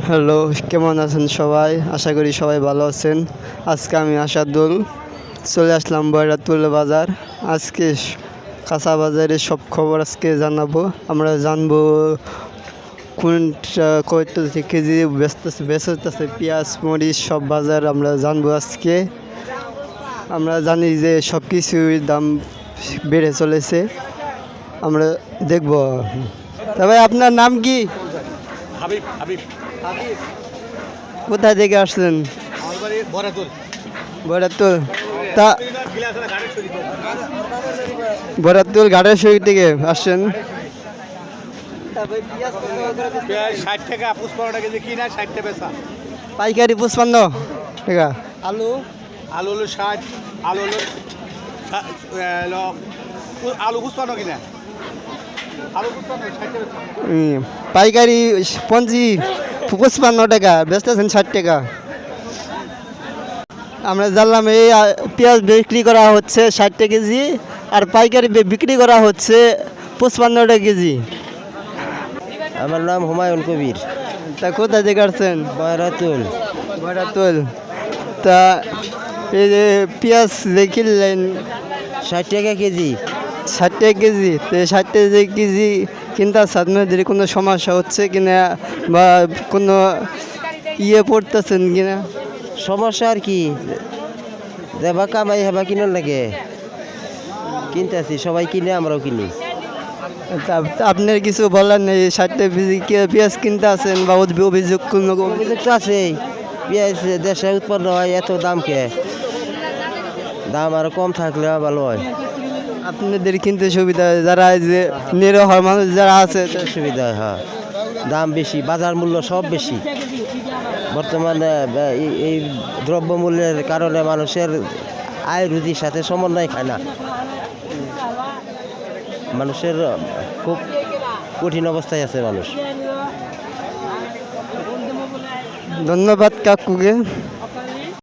Hello, কেমন আছেন সবাই? আশা করি সবাই ভালো আছেন। আজকে আমি আশাদুল চলে আসলাম বৈরাতুল বাজার। আজকে কাঁচা বাজারের সব খবর আজকে জানাবো। আমরা জানবো কোনটা কত কেজি বেচতেছে পেঁয়াজ মরিচ সব বাজার আমরা জানবো আজকে। আমরা জানি যে সব কিছুর দাম বেড়ে চলেছে, আমরা দেখব। তবে আপনার নাম কি? হাবিব হাবিব কোথায় থেকে আসছেন? আমার বাড়ি বরাতুল। বৈরাতুল তা গিলাস আর গাড়ি চুরি করে। বৈরাতুল ঘাটের শরীর থেকে আসছেন। পেঁয়াজ 60 টাকা, 55 কেজি কিনা, 60 টাকা বেচা। পাইকারি 55 টাকা। আলু হলো 60, আলু হলো আলু 55 কিনা, আলু 55, 60 টাকা বেচা। পাইকারি 55 টাকা, বেচতেছেন 60 টাকা। আমরা জানলাম এই পেঁয়াজ বিক্রি করা হচ্ছে 60 টাকা কেজি, আর পাইকারি বিক্রি করা হচ্ছে 55 টাকা কেজি। আমার নাম হুমায়ুন কবির, তা কোথায় থেকে আসছেন? বয়রাতুল। বৈরাতুল। তা এই যে পেঁয়াজ যে কিনলেন 60 টাকা কেজি। 60 টাকা কেজি, তো 60 টাকা কেজি কিনতে আপনাদের কোনো সমস্যা হচ্ছে কিনা বা কোনো পড়তেছেন কিনা? সমস্যা আর কি, দেবা কামাই হেবা কিনার লাগে কিনতেছি, সবাই কিনে আমরাও কিনি। আপনার কিছু বলার নেই? 60 টাকা কেজি পেঁয়াজ কিনতে আছেন বা অভিযোগ কোনো? অভিযোগ তো আছেই, পেঁয়াজ দেশে উৎপন্ন হয়, এত দাম কে? দাম আরো কম থাকলে ভালো হয়। আপনাদের কিনতে সুবিধা হয়, যারা এই যে নিরহ মানুষ যারা আছে সুবিধা হয়, হ্যাঁ। দাম বেশি, বাজার মূল্য সব বেশি বর্তমানে। এই দ্রব্যমূল্যের কারণে মানুষের আয় রুজির সাথে সমন্বয় খায় না। মানুষের খুব কঠিন অবস্থায় আছে মানুষ। ধন্যবাদ কাকুকে।